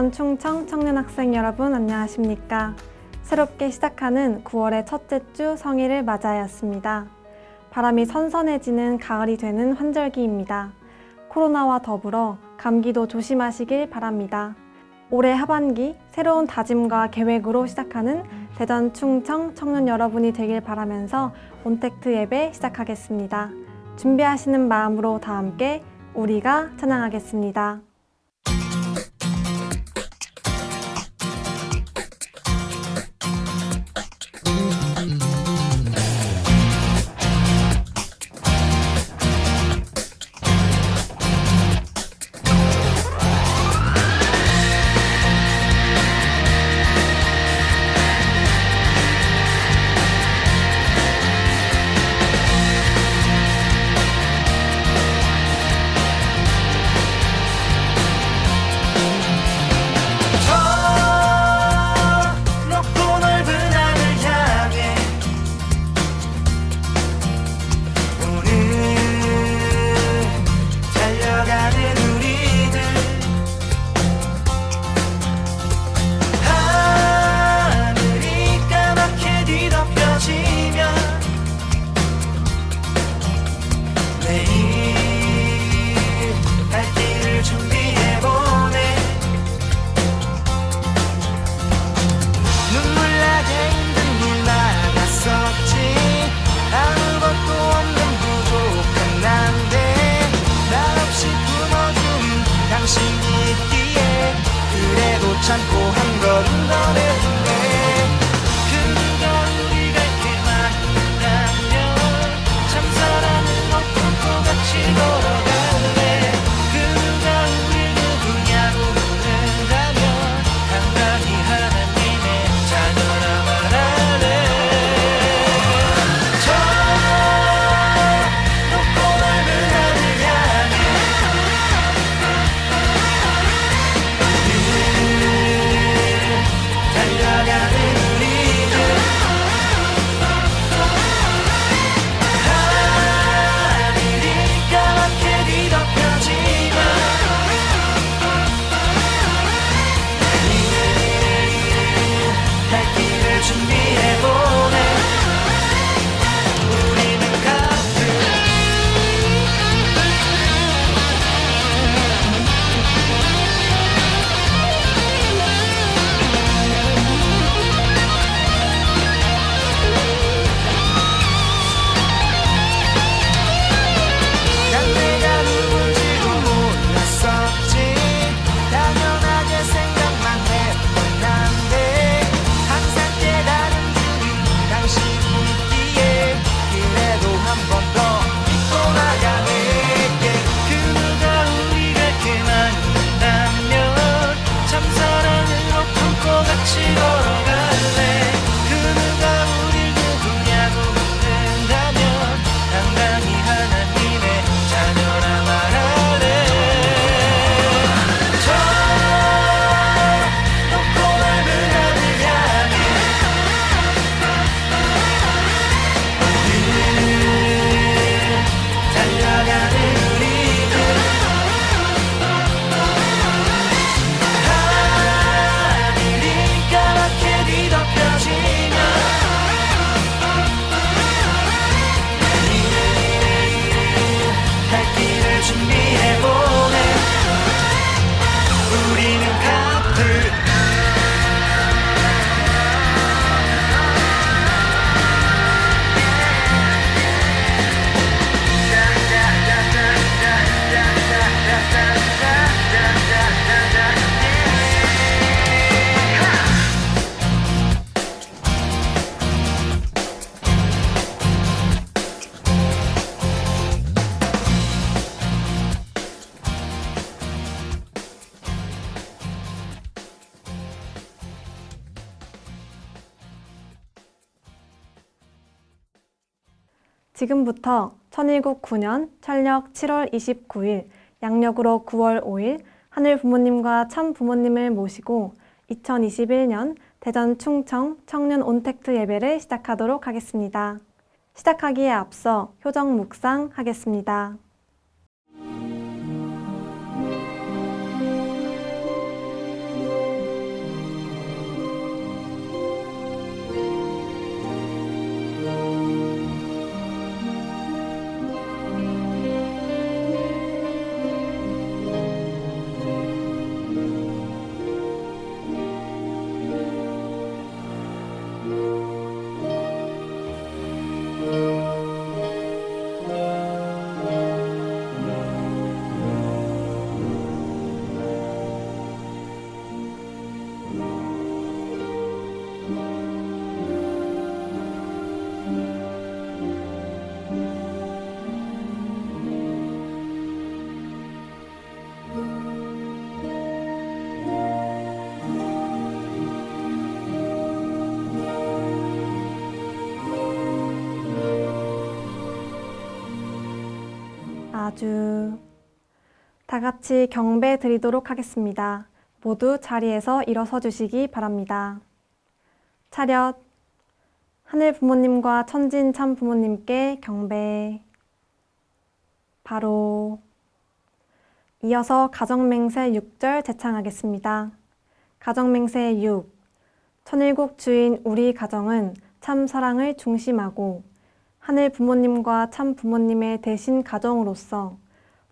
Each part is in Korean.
대전 충청 청년학생 여러분 안녕하십니까? 새롭게 시작하는 9월의 첫째 주 성일을 맞이하였습니다. 바람이 선선해지는 가을이 되는 환절기입니다. 코로나와 더불어 감기도 조심하시길 바랍니다. 올해 하반기 새로운 다짐과 계획으로 시작하는 대전 충청 청년 여러분이 되길 바라면서 온택트 예배 시작하겠습니다. 준비하시는 마음으로 다 함께 우리가 찬양하겠습니다. 참고 한 걸음 더 내주네. 그가 우리가 이렇게 만나면 참 사랑은 어떤 것 같이 걸어갈래. 그가 우리 누구냐고 묻는다면 당당히 하나님의 자녀라 말할래. 저 높고 넓은 하늘 향해 달려가는 우리들. 하늘이 까맣게 뒤덮여지면 갈 길을 준비해보네. 우리는 같은 난 내가 누군지도 몰랐었지. 당연하게 생각만 했던 난데 항상 깨달은 줄은 당신이 있기에 그래도 한 번 더 믿고 나가겠게. 그가 우리가 이렇게 만난다면 참 사랑을 어떤 것 같이 걸어갈래. 그가 우릴 누구냐고 묻는다면 당당히 하나님의 자녀라 말할래. 저 높고 넓은 하늘 향해 달려가는 우리들. 하늘이 까맣게 뒤덮여지면 갈 길을 준비해보네. 우리는 카풀 지금부터 천일국 9년 철력 7월 29일, 양력으로 9월 5일 하늘 부모님과 참 부모님을 모시고 2021년 대전 충청 청년 온택트 예배를 시작하도록 하겠습니다. 시작하기에 앞서 효정 묵상하겠습니다. 아주. 다 같이 경배 드리도록 하겠습니다. 모두 자리에서 일어서 주시기 바랍니다. 차렷. 하늘 부모님과 천진 참 부모님께 경배. 바로. 이어서 가정맹세 6절 제창하겠습니다. 가정맹세 6. 천일국 주인 우리 가정은 참 사랑을 중심하고 하늘 부모님과 참 부모님의 대신 가정으로서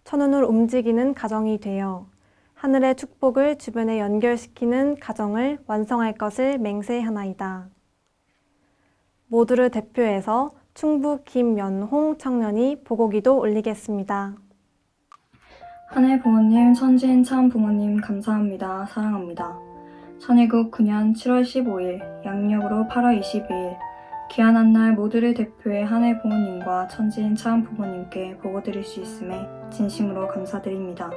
천운을 움직이는 가정이 되어 하늘의 축복을 주변에 연결시키는 가정을 완성할 것을 맹세하나이다. 모두를 대표해서 충북 김연홍 청년이 보고기도 올리겠습니다. 하늘 부모님, 천지인 참 부모님 감사합니다. 사랑합니다. 천일국 9년 7월 15일, 양력으로 8월 22일, 귀한 한날 모두를 대표해 하늘 부모님과 천지인 참 부모님께 보고드릴 수 있음에 진심으로 감사드립니다.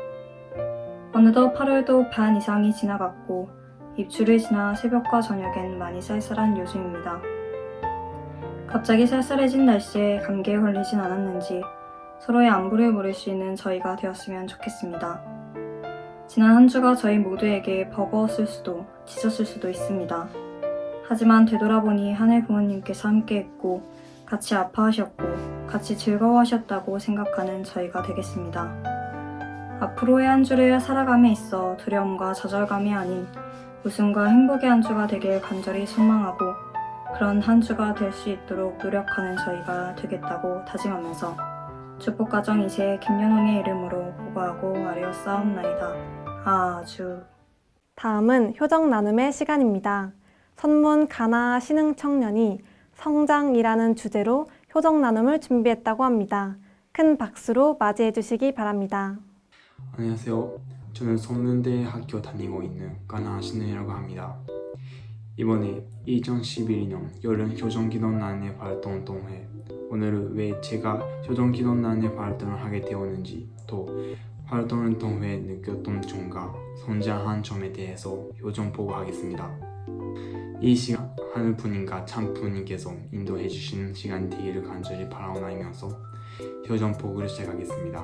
어느덧 8월도 반 이상이 지나갔고 입추를 지나 새벽과 저녁엔 많이 쌀쌀한 요즘입니다. 갑자기 쌀쌀해진 날씨에 감기에 걸리진 않았는지 서로의 안부를 물을 수 있는 저희가 되었으면 좋겠습니다. 지난 한 주가 저희 모두에게 버거웠을 수도 지쳤을 수도 있습니다. 하지만 되돌아보니 하늘 부모님께서 함께했고 같이 아파하셨고 같이 즐거워하셨다고 생각하는 저희가 되겠습니다. 앞으로의 한 주를 살아감에 있어 두려움과 좌절감이 아닌 웃음과 행복의 한 주가 되길 간절히 소망하고 그런 한 주가 될 수 있도록 노력하는 저희가 되겠다고 다짐하면서 축복가정 2세 김연홍의 이름으로 보고하고 아뢰었사옵나이다. 아주. 다음은 효정 나눔의 시간입니다. 선문 가나 신흥 청년이 성장이라는 주제로 효정 나눔을 준비했다고 합니다. 큰 박수로 맞이해 주시기 바랍니다. 안녕하세요. 저는 성문대 학교 다니고 있는 가나 신흥이라고 합니다. 이번에 2011년 여름 효정기도단의 활동 동해 오늘은 왜 제가 효정기도단의 활동을 하게 되었는지 또 활동을 통해 느꼈던 점과 성장한 점에 대해서 효정 보고하겠습니다. 이 시간 하늘부님과 참부님께서 인도해 주시는 시간이 되기를 간절히 바라오나이면서 효정 보고를 시작하겠습니다.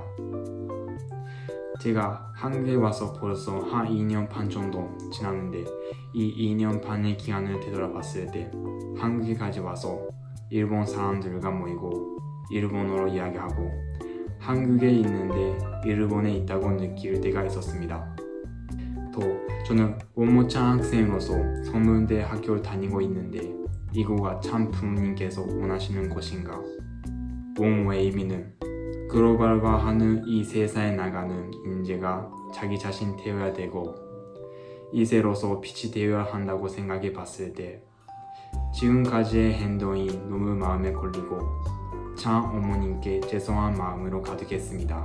제가 한국에 와서 벌써 한 2년 반 정도 지났는데 이 2년 반의 기간을 되돌아봤을 때 한국에까지 와서 일본 사람들과 모이고 일본어로 이야기하고 한국에 있는데 일본에 있다고 느낄 때가 있었습니다. 또 저는 원모창 학생으로서 성문대 학교를 다니고 있는데 이곳가 참 부모님께서 원하시는 곳인가? 원모의 의미는 글로벌화하는 이 세상에 나가는 인재가 자기 자신 되어야 되고 이세로서 빛이 되어야 한다고 생각해 봤을 때 지금까지의 행동이 너무 마음에 걸리고 참 어머님께 죄송한 마음으로 가득했습니다.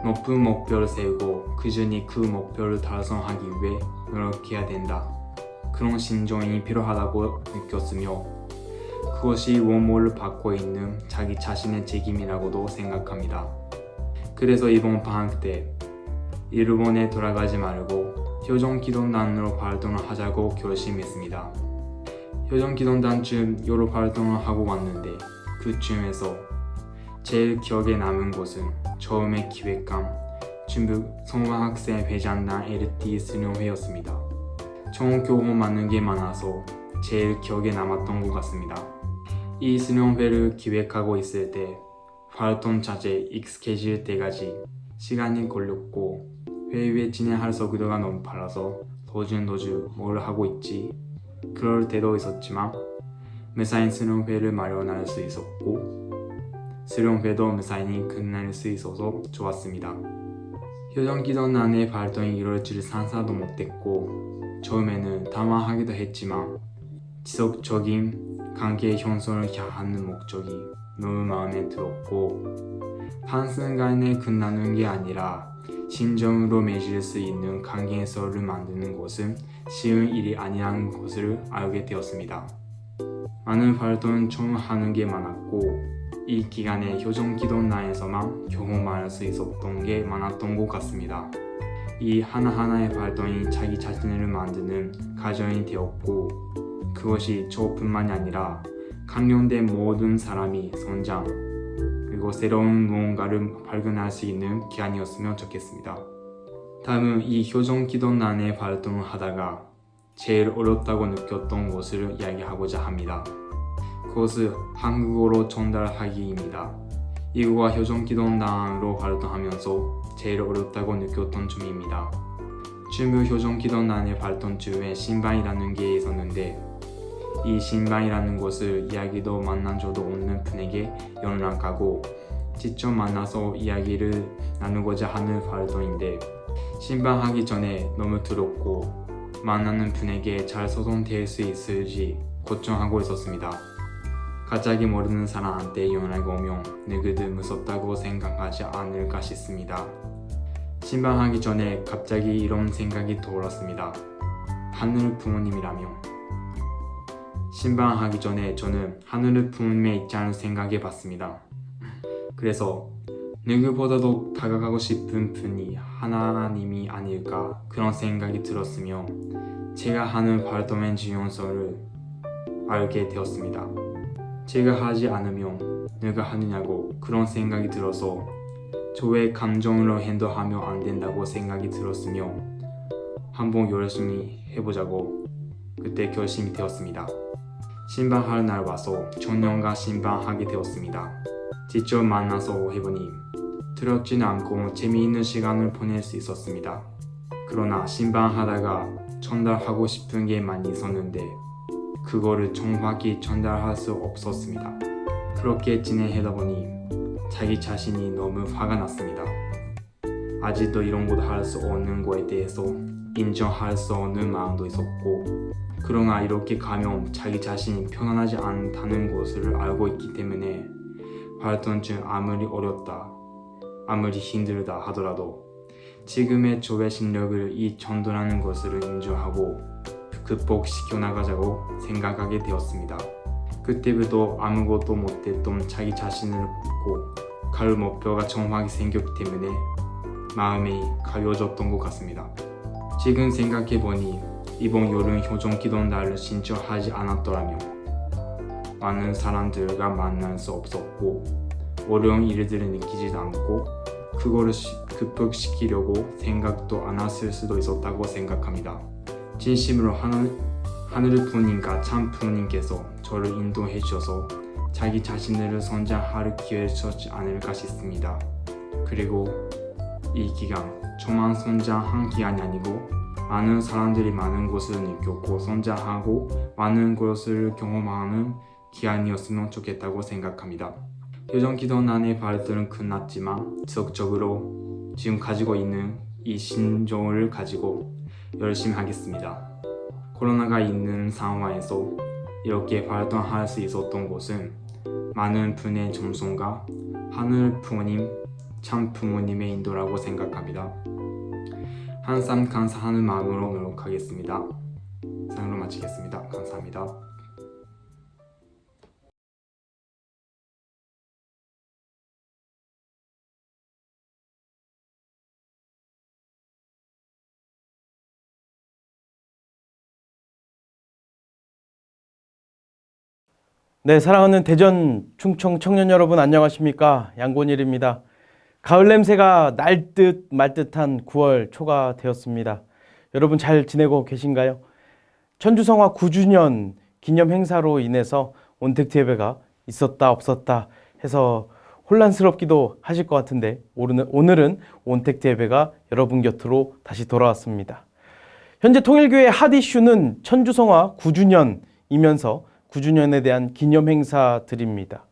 높은 목표를 세우고 꾸준히 그 목표를 달성하기 위해 노력해야 된다. 그런 심정이 필요하다고 느꼈으며 그것이 원모를 받고 있는 자기 자신의 책임이라고도 생각합니다. 그래서 이번 방학 때 일본에 돌아가지 말고 효정기도단으로 활동을 하자고 결심했습니다. 효정기도단쯤 여러 활동을 하고 왔는데 그쯤에서 제일 기억에 남은 곳은 처음에 기획한 충북 성화학생 회장단 LT 수련회였습니다. 좋은 경험 많은 게 많아서 제일 기억에 남았던 것 같습니다. 이 수련회를 기획하고 있을 때 활동 자체에 익숙해질 때까지 시간이 걸렸고 회의에 진행할 속도가 너무 빨라서 도중 뭘 하고 있지 그럴 때도 있었지만 무사히 수련회를 마련할 수 있었고 수련회도 무사히 끝날 수 있어서 좋았습니다. 효정기도단의 활동이 이룰 줄 상상도 못했고 처음에는 당황하기도 했지만 지속적인 관계 형성을 향하는 목적이 너무 마음에 들었고 한순간에 끝나는 게 아니라 진정으로 맺을 수 있는 관계서를 만드는 것은 쉬운 일이 아니라는 것을 알게 되었습니다. 많은 활동을 처음 하는 게 많았고 이 기간에 효정기도단에서만 경험할 수 있었던 게 많았던 것 같습니다. 이 하나하나의 활동이 자기 자신을 만드는 과정이 되었고 그것이 저뿐만이 아니라 관련된 모든 사람이 성장 그리고 그리고 새로운 무언가를 발견할 수 있는 기간이었으면 좋겠습니다. 다음은 이 효정기도단의 활동을 하다가 제일 어렵다고 느꼈던 것을 이야기하고자 합니다. 그것은 한국어로 전달하기입니다. 이거가 효정기도단으로 활동하면서 제일 어렵다고 느꼈던 점입니다. 중부 효정기도단의 활동 중에 신방이라는 게 있었는데 이 신방이라는 것을 이야기도 만난 적도 없는 분에게 연락하고 직접 만나서 이야기를 나누고자 하는 활동인데 신방하기 전에 너무 두렵고 만나는 분에게 잘 소통될 수 있을지 걱정하고 있었습니다. 갑자기 모르는 사람한테 연락이 오면 누구도 무섭다고 생각하지 않을까 싶습니다. 신방하기 전에 갑자기 이런 생각이 떠올랐습니다. 하늘 부모님이라며. 신방하기 전에 저는 하늘 부모님의 입장을 생각해 봤습니다. 그래서 누구보다도 다가가고 싶은 분이 하나님이 아닐까 그런 생각이 들었으며 제가 하는 활동의 중요성을 알게 되었습니다. 제가 하지 않으면 누가 하느냐고 그런 생각이 들어서 저의 감정으로 행동하면 안 된다고 생각이 들었으며 한번 열심히 해보자고 그때 결심이 되었습니다. 신방할 날 와서 청년과 신방하게 되었습니다. 직접 만나서 해보니 두렵지는 않고 재미있는 시간을 보낼 수 있었습니다. 그러나 신방하다가 전달하고 싶은 게 많이 있었는데 그거를 정확히 전달할 수 없었습니다. 그렇게 진행하다 보니 자기 자신이 너무 화가 났습니다. 아직도 이런 것도 할 수 없는 거에 대해서 인정할 수 없는 마음도 있었고 그러나 이렇게 가면 자기 자신이 편안하지 않다는 것을 알고 있기 때문에 활동 중 아무리 어렵다, 아무리 힘들다 하더라도 지금의 저의 실력을 이 정도라는 것을 인정하고 극복시켜 나가자고 생각하게 되었습니다. 그때부터 아무것도 못했던 자기 자신을 묻고 갈 목표가 정확히 생겼기 때문에 마음이 가벼워졌던 것 같습니다. 지금 생각해보니 이번 여름 효정기도단을 신청하지 않았더라면 많은 사람들과 만날 수 없었고 어려운 일들을 느끼지도 않고 그거를 극복시키려고 생각도 안 했을 수도 있었다고 생각합니다. 진심으로 하늘 부모님과 참 부모님께서 저를 인도해 주셔서 자기 자신을 성장할 기회를 주셨지 않을까 싶습니다. 그리고 이 기간 저만 성장한 기간이 아니고 많은 사람들이 많은 것을 느꼈고 성장하고 많은 것을 경험하는 기간이었으면 좋겠다고 생각합니다. 효정기도단의 발전은 끝났지만 지속적으로 지금 가지고 있는 이 신조를 가지고 열심히 하겠습니다. 코로나가 있는 상황에서 이렇게 활동할 수 있었던 것은 많은 분의 정성과 하늘 부모님, 참 부모님의 인도라고 생각합니다. 항상 감사하는 마음으로 노력하겠습니다. 이상으로 마치겠습니다. 감사합니다. 네, 사랑하는 대전 충청 청년 여러분 안녕하십니까? 양곤일입니다. 가을 냄새가 날 듯 말 듯한 9월 초가 되었습니다. 여러분 잘 지내고 계신가요? 천주성화 9주년 기념 행사로 인해서 온택트 예배가 있었다 없었다 해서 혼란스럽기도 하실 것 같은데 오늘은 온택트 예배가 여러분 곁으로 다시 돌아왔습니다. 현재 통일교회 핫 이슈는 천주성화 9주년이면서 9주년에 대한 기념 행사들입니다.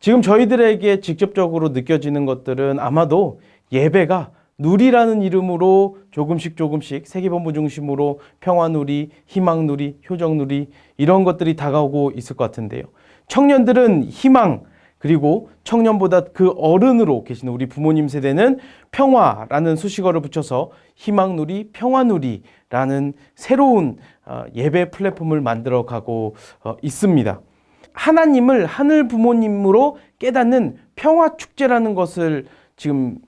지금 저희들에게 직접적으로 느껴지는 것들은 아마도 예배가 누리라는 이름으로 조금씩 세계본부 중심으로 평화누리, 희망누리, 효정누리 이런 것들이 다가오고 있을 것 같은데요. 청년들은 희망, 그리고 청년보다 그 어른으로 계시는 우리 부모님 세대는 평화라는 수식어를 붙여서 희망누리, 평화누리라는 새로운 예배 플랫폼을 만들어가고 있습니다. 하나님을 하늘 부모님으로 깨닫는 평화축제라는 것을 지금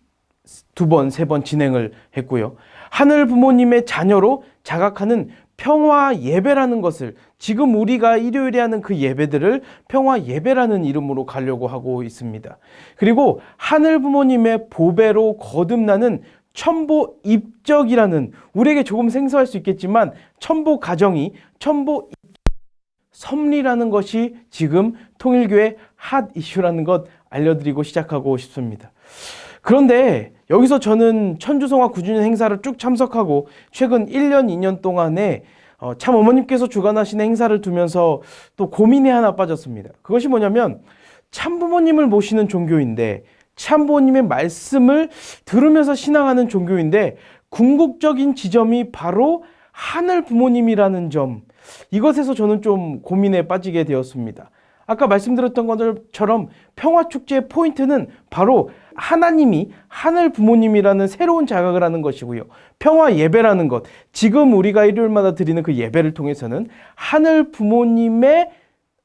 2번, 3번 진행을 했고요. 하늘 부모님의 자녀로 자각하는 평화 예배라는 것을, 지금 우리가 일요일에 하는 그 예배들을 평화 예배라는 이름으로 가려고 하고 있습니다. 그리고 하늘 부모님의 보배로 거듭나는 첨보 입적이라는, 우리에게 조금 생소할 수 있겠지만 첨보 가정이 첨보 섭리라는 것이 지금 통일교회 핫 이슈라는 것 알려드리고 시작하고 싶습니다. 그런데 여기서 저는 천주성화 9주년 행사를 쭉 참석하고 최근 1년, 2년 동안에 참 어머님께서 주관하신 행사를 두면서 또 고민에 하나 빠졌습니다. 그것이 뭐냐면 참부모님을 모시는 종교인데, 참부모님의 말씀을 들으면서 신앙하는 종교인데, 궁극적인 지점이 바로 하늘 부모님이라는 점, 이것에서 저는 좀 고민에 빠지게 되었습니다. 아까 말씀드렸던 것처럼 평화축제의 포인트는 바로 하나님이 하늘 부모님이라는 새로운 자각을 하는 것이고요. 평화 예배라는 것, 지금 우리가 일요일마다 드리는 그 예배를 통해서는 하늘 부모님의,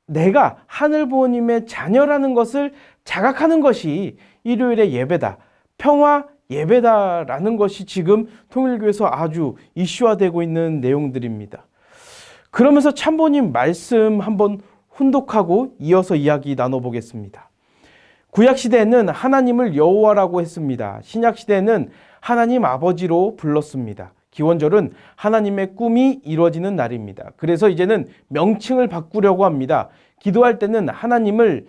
내가 하늘 부모님의 자녀라는 것을 자각하는 것이 일요일의 예배다, 평화 예배다라는 것이 지금 통일교에서 아주 이슈화되고 있는 내용들입니다. 그러면서 참부모님 말씀 한번 훈독하고 이어서 이야기 나눠보겠습니다. 구약시대에는 하나님을 여호와라고 했습니다. 신약시대에는 하나님 아버지로 불렀습니다. 기원절은 하나님의 꿈이 이루어지는 날입니다. 그래서 이제는 명칭을 바꾸려고 합니다. 기도할 때는 하나님을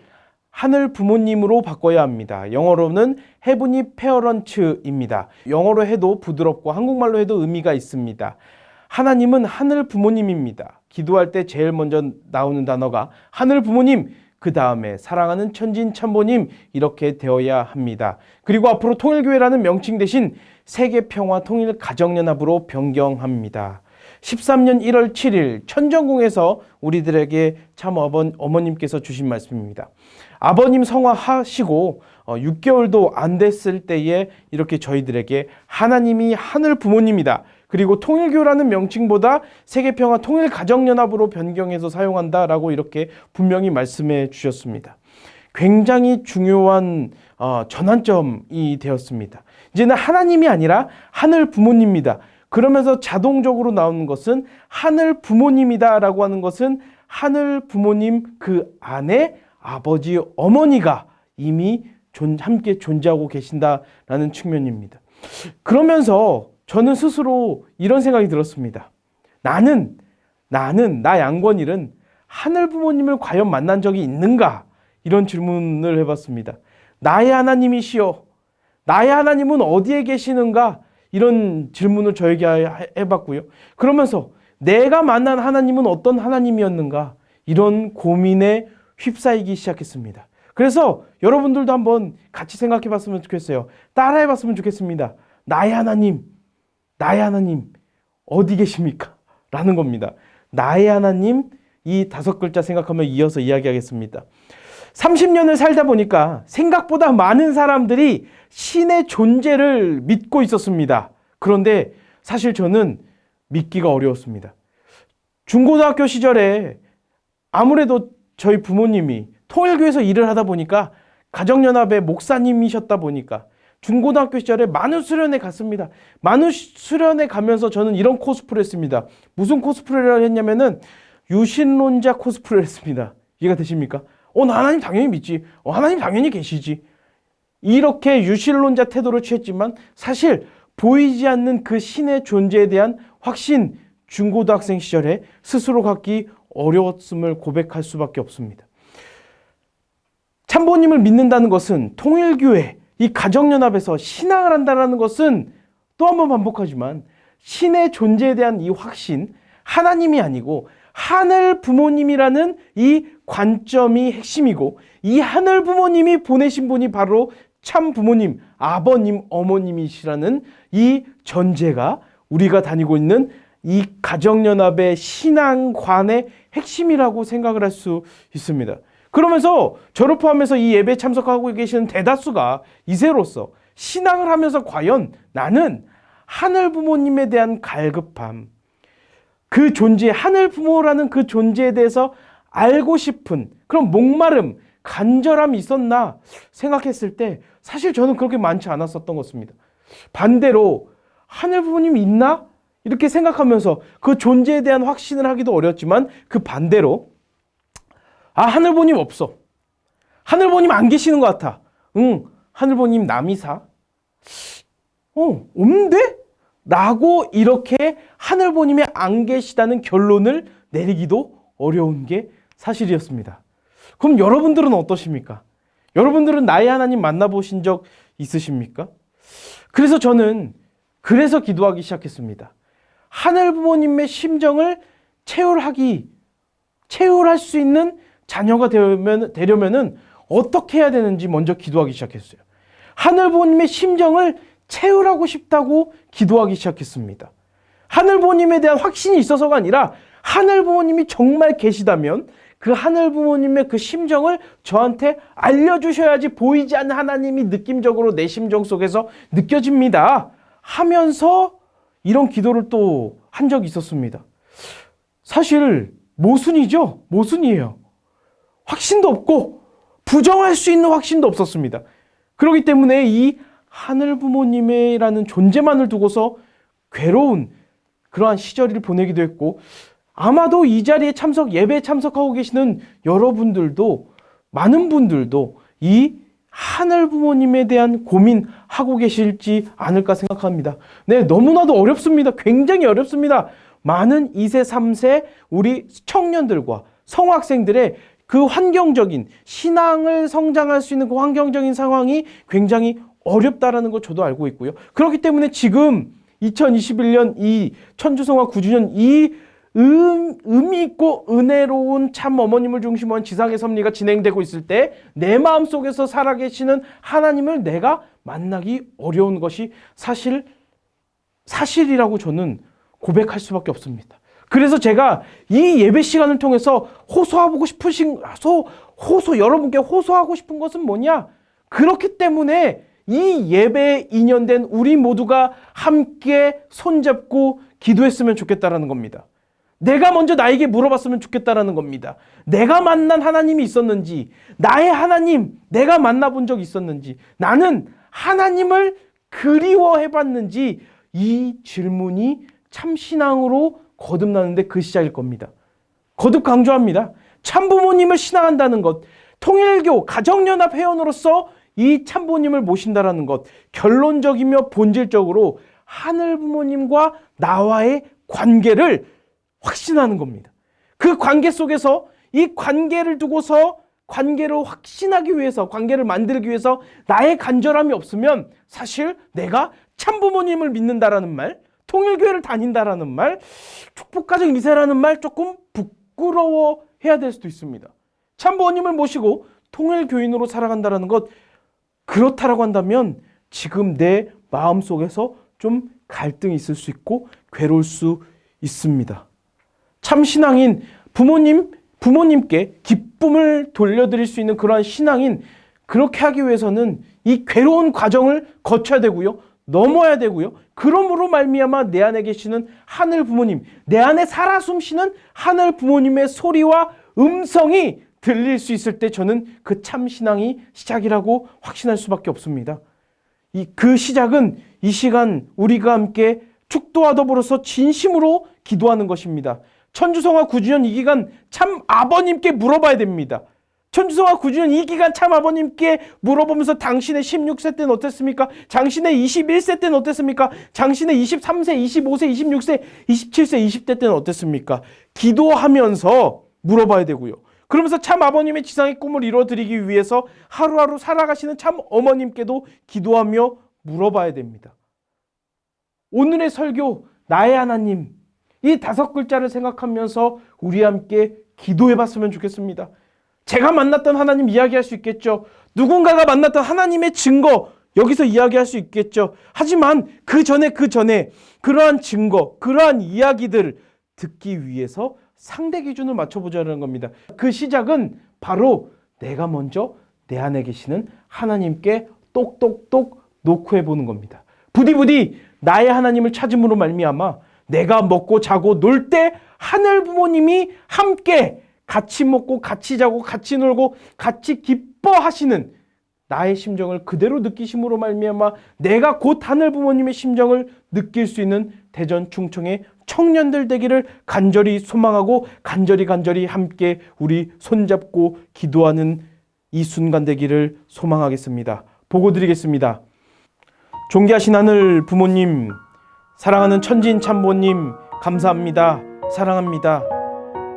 하늘 부모님으로 바꿔야 합니다. 영어로는 헤브니 페어런츠입니다. 영어로 해도 부드럽고 한국말로 해도 의미가 있습니다. 하나님은 하늘 부모님입니다. 기도할 때 제일 먼저 나오는 단어가 하늘 부모님, 그 다음에 사랑하는 천진 참부님, 이렇게 되어야 합니다. 그리고 앞으로 통일교회라는 명칭 대신 세계평화 통일 가정연합으로 변경합니다. 13년 1월 7일 천정궁에서 우리들에게 참 어머님께서 주신 말씀입니다. 아버님 성화하시고 6개월도 안 됐을 때에 이렇게 저희들에게 하나님이 하늘 부모님이다, 그리고 통일교라는 명칭보다 세계평화 통일가정연합으로 변경해서 사용한다라고 이렇게 분명히 말씀해 주셨습니다. 굉장히 중요한 전환점이 되었습니다. 이제는 하나님이 아니라 하늘 부모님입니다. 그러면서 자동적으로 나오는 것은 하늘 부모님이다라고 하는 것은 하늘 부모님 그 안에 아버지, 어머니가 이미 함께 존재하고 계신다라는 측면입니다. 그러면서 저는 스스로 이런 생각이 들었습니다. 나는 나 양권일은 하늘 부모님을 과연 만난 적이 있는가? 이런 질문을 해봤습니다. 나의 하나님이시여, 나의 하나님은 어디에 계시는가? 이런 질문을 저에게 해봤고요. 그러면서 내가 만난 하나님은 어떤 하나님이었는가? 이런 고민에 휩싸이기 시작했습니다. 그래서 여러분들도 한번 같이 생각해 봤으면 좋겠어요. 따라해 봤으면 좋겠습니다. 나의 하나님 어디 계십니까? 라는 겁니다. 나의 하나님, 이 5글자 생각하면 이어서 이야기하겠습니다. 30년을 살다 보니까 생각보다 많은 사람들이 신의 존재를 믿고 있었습니다. 그런데 사실 저는 믿기가 어려웠습니다. 중고등학교 시절에 아무래도 저희 부모님이 통일교에서 일을 하다 보니까, 가정연합의 목사님이셨다 보니까 중고등학교 시절에 만우 수련회 갔습니다. 만우 수련회 가면서 저는 이런 코스프레를 했습니다. 무슨 코스프레를 했냐면은 유신론자 코스프레를 했습니다. 이해가 되십니까? 나 하나님 당연히 믿지. 하나님 당연히 계시지. 이렇게 유신론자 태도를 취했지만 사실 보이지 않는 그 신의 존재에 대한 확신, 중고등학생 시절에 스스로 갖기 어려웠음을 고백할 수밖에 없습니다. 참부모님을 믿는다는 것은, 통일교회, 이 가정연합에서 신앙을 한다는 것은 또 한 번 반복하지만 신의 존재에 대한 이 확신, 하나님이 아니고 하늘 부모님이라는 이 관점이 핵심이고, 이 하늘 부모님이 보내신 분이 바로 참 부모님, 아버님, 어머님이시라는 이 전제가 우리가 다니고 있는 이 가정연합의 신앙관의 핵심이라고 생각을 할 수 있습니다. 그러면서 저를 포함해서 이 예배에 참석하고 계시는 대다수가 이세로서 신앙을 하면서 과연 나는 하늘 부모님에 대한 갈급함, 그 존재, 하늘 부모라는 그 존재에 대해서 알고 싶은 그런 목마름, 간절함이 있었나 생각했을 때 사실 저는 그렇게 많지 않았었던 것입니다. 반대로 하늘 부모님이 있나? 이렇게 생각하면서 그 존재에 대한 확신을 하기도 어렵지만 그 반대로 하늘보님 없어. 하늘보님 안 계시는 것 같아. 하늘보님 남이사? 없는데? 라고 이렇게 하늘보님이 안 계시다는 결론을 내리기도 어려운 게 사실이었습니다. 그럼 여러분들은 어떠십니까? 여러분들은 나의 하나님 만나보신 적 있으십니까? 그래서 저는 기도하기 시작했습니다. 하늘 부모님의 심정을 체휼할 수 있는 자녀가 되려면은 어떻게 해야 되는지 먼저 기도하기 시작했어요. 하늘 부모님의 심정을 체휼하고 싶다고 기도하기 시작했습니다. 하늘 부모님에 대한 확신이 있어서가 아니라 하늘 부모님이 정말 계시다면 그 하늘 부모님의 그 심정을 저한테 알려주셔야지 보이지 않는 하나님이 느낌적으로 내 심정 속에서 느껴집니다 하면서 이런 기도를 또 한 적이 있었습니다. 사실 모순이죠. 모순이에요. 확신도 없고 부정할 수 있는 확신도 없었습니다. 그렇기 때문에 이 하늘 부모님이라는 존재만을 두고서 괴로운 그러한 시절을 보내기도 했고, 아마도 이 자리에 예배에 참석하고 계시는 여러분들도, 많은 분들도 이 하늘 부모님에 대한 고민하고 계실지 않을까 생각합니다. 네, 너무나도 어렵습니다. 굉장히 어렵습니다. 많은 2세, 3세 우리 청년들과 성학생들의 그 환경적인 신앙을 성장할 수 있는 그 환경적인 상황이 굉장히 어렵다라는 거 저도 알고 있고요. 그렇기 때문에 지금 2021년 이 천주성화 9주년 이 의미 있고 은혜로운 참 어머님을 중심으로 한 지상의 섭리가 진행되고 있을 때 내 마음속에서 살아계시는 하나님을 내가 만나기 어려운 것이 사실이라고 저는 고백할 수밖에 없습니다. 그래서 제가 이 예배 시간을 통해서 여러분께 호소하고 싶은 것은 뭐냐? 그렇기 때문에 이 예배에 인연된 우리 모두가 함께 손잡고 기도했으면 좋겠다라는 겁니다. 내가 먼저 나에게 물어봤으면 좋겠다라는 겁니다. 내가 만난 하나님이 있었는지, 나의 하나님, 내가 만나본 적이 있었는지, 나는 하나님을 그리워해봤는지, 이 질문이 참신앙으로 거듭나는데 그 시작일 겁니다. 거듭 강조합니다. 참부모님을 신앙한다는 것, 통일교 가정연합 회원으로서 이 참부모님을 모신다라는 것, 결론적이며 본질적으로 하늘 부모님과 나와의 관계를 확신하는 겁니다. 그 관계 속에서 이 관계를 두고서 관계를 확신하기 위해서, 관계를 만들기 위해서 나의 간절함이 없으면 사실 내가 참부모님을 믿는다라는 말, 통일교회를 다닌다라는 말, 축복가정 2세라는 말 조금 부끄러워해야 될 수도 있습니다. 참부모님을 모시고 통일교인으로 살아간다라는 것, 그렇다라고 한다면 지금 내 마음속에서 좀 갈등이 있을 수 있고 괴로울 수 있습니다. 참신앙인 부모님께 기쁨을 돌려드릴 수 있는 그러한 신앙인, 그렇게 하기 위해서는 이 괴로운 과정을 거쳐야 되고요. 넘어야 되고요. 그러므로 말미암아 내 안에 계시는 하늘 부모님, 내 안에 살아 숨쉬는 하늘 부모님의 소리와 음성이 들릴 수 있을 때 저는 그 참신앙이 시작이라고 확신할 수밖에 없습니다. 그 시작은 이 시간 우리가 함께 축도와 더불어서 진심으로 기도하는 것입니다. 천주성화 9주년 이 기간 참 아버님께 물어봐야 됩니다. 천주성화 9주년 이 기간 참 아버님께 물어보면서 당신의 16세 때는 어땠습니까? 당신의 21세 때는 어땠습니까? 당신의 23세, 25세, 26세, 27세, 20대 때는 어땠습니까? 기도하면서 물어봐야 되고요. 그러면서 참 아버님의 지상의 꿈을 이루어드리기 위해서 하루하루 살아가시는 참 어머님께도 기도하며 물어봐야 됩니다. 오늘의 설교, 나의 하나님, 이 5글자를 생각하면서 우리 함께 기도해봤으면 좋겠습니다. 제가 만났던 하나님 이야기할 수 있겠죠. 누군가가 만났던 하나님의 증거 여기서 이야기할 수 있겠죠. 하지만 그 전에 그러한 증거, 그러한 이야기들을 듣기 위해서 상대 기준을 맞춰보자는 겁니다. 그 시작은 바로 내가 먼저 내 안에 계시는 하나님께 똑똑똑 놓고 해보는 겁니다. 부디 나의 하나님을 찾음으로 말미암아 내가 먹고 자고 놀 때 하늘 부모님이 함께 같이 먹고 같이 자고 같이 놀고 같이 기뻐하시는 나의 심정을 그대로 느끼심으로 말미암아 내가 곧 하늘 부모님의 심정을 느낄 수 있는 대전 충청의 청년들 되기를 간절히 소망하고 간절히 함께 우리 손잡고 기도하는 이 순간 되기를 소망하겠습니다. 보고 드리겠습니다. 존귀하신 하늘 부모님, 사랑하는 천진 참모님, 감사합니다. 사랑합니다.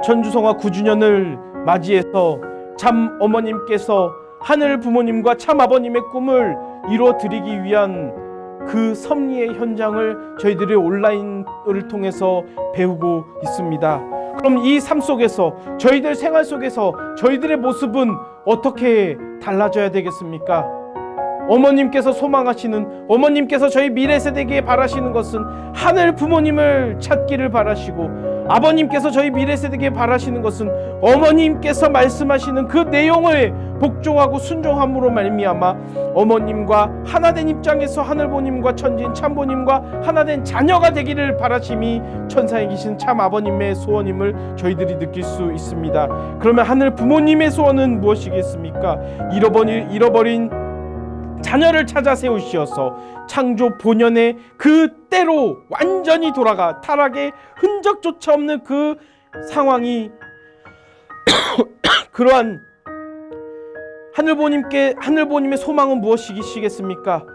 천주성화 9주년을 맞이해서 참 어머님께서 하늘 부모님과 참 아버님의 꿈을 이루어 드리기 위한 그 섭리의 현장을 저희들이 온라인을 통해서 배우고 있습니다. 그럼 이 삶 속에서 저희들 생활 속에서 저희들의 모습은 어떻게 달라져야 되겠습니까? 어머님께서 소망하시는, 어머님께서 저희 미래 세대에게 바라시는 것은 하늘 부모님을 찾기를 바라시고, 아버님께서 저희 미래 세대에게 바라시는 것은 어머님께서 말씀하시는 그 내용을 복종하고 순종함으로 말미암아 어머님과 하나된 입장에서 하늘 부모님과 천진 참부모님과 하나된 자녀가 되기를 바라심이 천사에 계신 참 아버님의 소원임을 저희들이 느낄 수 있습니다. 그러면 하늘 부모님의 소원은 무엇이겠습니까? 잃어버린 자녀를 찾아 세우시어서 창조 본연의 그 때로 완전히 돌아가 타락의 흔적조차 없는 그 상황이 그러한 하늘부모님의 소망은 무엇이시겠습니까?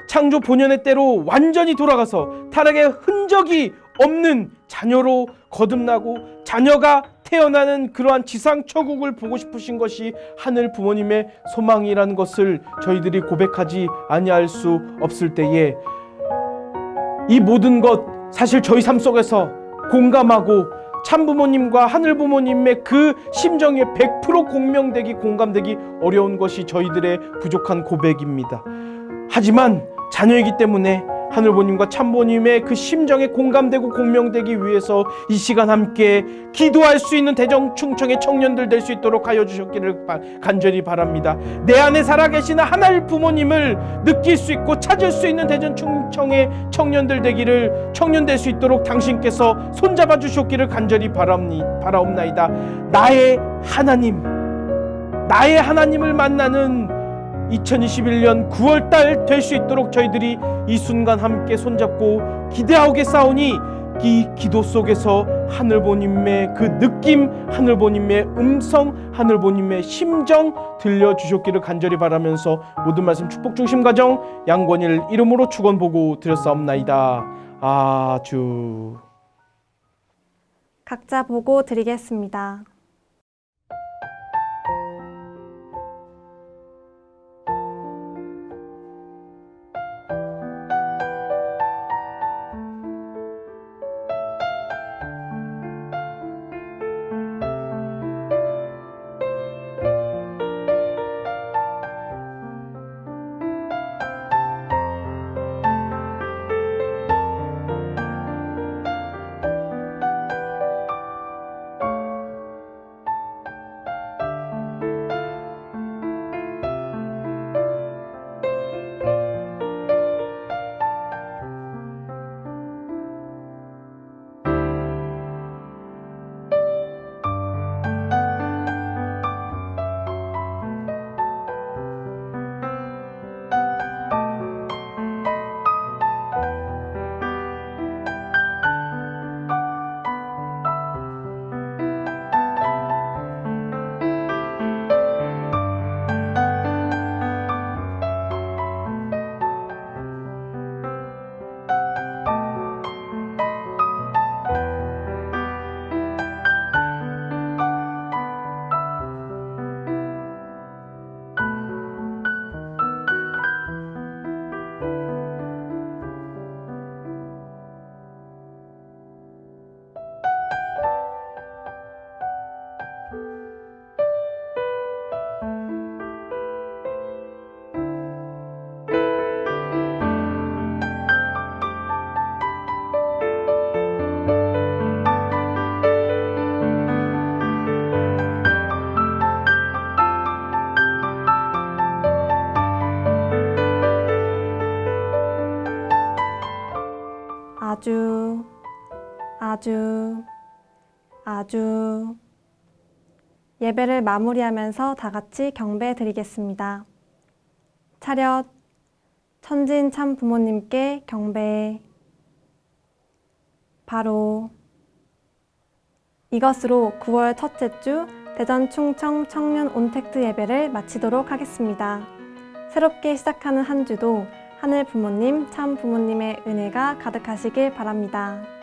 창조 본연의 때로 완전히 돌아가서 타락의 흔적이 없는 자녀로 거듭나고 자녀가 태어나는 그러한 지상 천국을 보고 싶으신 것이 하늘 부모님의 소망이라는 것을 저희들이 고백하지 아니할 수 없을 때에 이 모든 것 사실 저희 삶 속에서 공감하고 참부모님과 하늘 부모님의 그 심정에 100% 공감되기 어려운 것이 저희들의 부족한 고백입니다. 하지만 자녀이기 때문에 하늘 부모님과 참부모님의 그 심정에 공감되고 공명되기 위해서 이 시간 함께 기도할 수 있는 대전 충청의 청년들 될 수 있도록 하여 주셨기를 간절히 바랍니다. 내 안에 살아계시는 하늘 부모님을 느낄 수 있고 찾을 수 있는 대전 충청의 청년들 되기를, 청년 될 수 있도록 당신께서 손잡아 주셨기를 간절히 바라옵나이다. 나의 하나님을 만나는 2021년 9월달 될 수 있도록 저희들이 이 순간 함께 손잡고 기대하오겠사오니 이 기도 속에서 하늘부모님의 그 느낌, 하늘부모님의 음성, 하늘부모님의 심정 들려주셨기를 간절히 바라면서 모든 말씀 축복 중심 가정 양권일 이름으로 축원 보고 드렸사옵나이다. 아주. 각자 보고 드리겠습니다. 아주 예배를 마무리하면서 다 같이 경배 드리겠습니다. 차렷. 천지인 참 부모님께 경배. 바로. 이것으로 9월 첫째 주 대전 충청 청년 온택트 예배를 마치도록 하겠습니다. 새롭게 시작하는 한 주도 하늘 부모님, 참 부모님의 은혜가 가득하시길 바랍니다.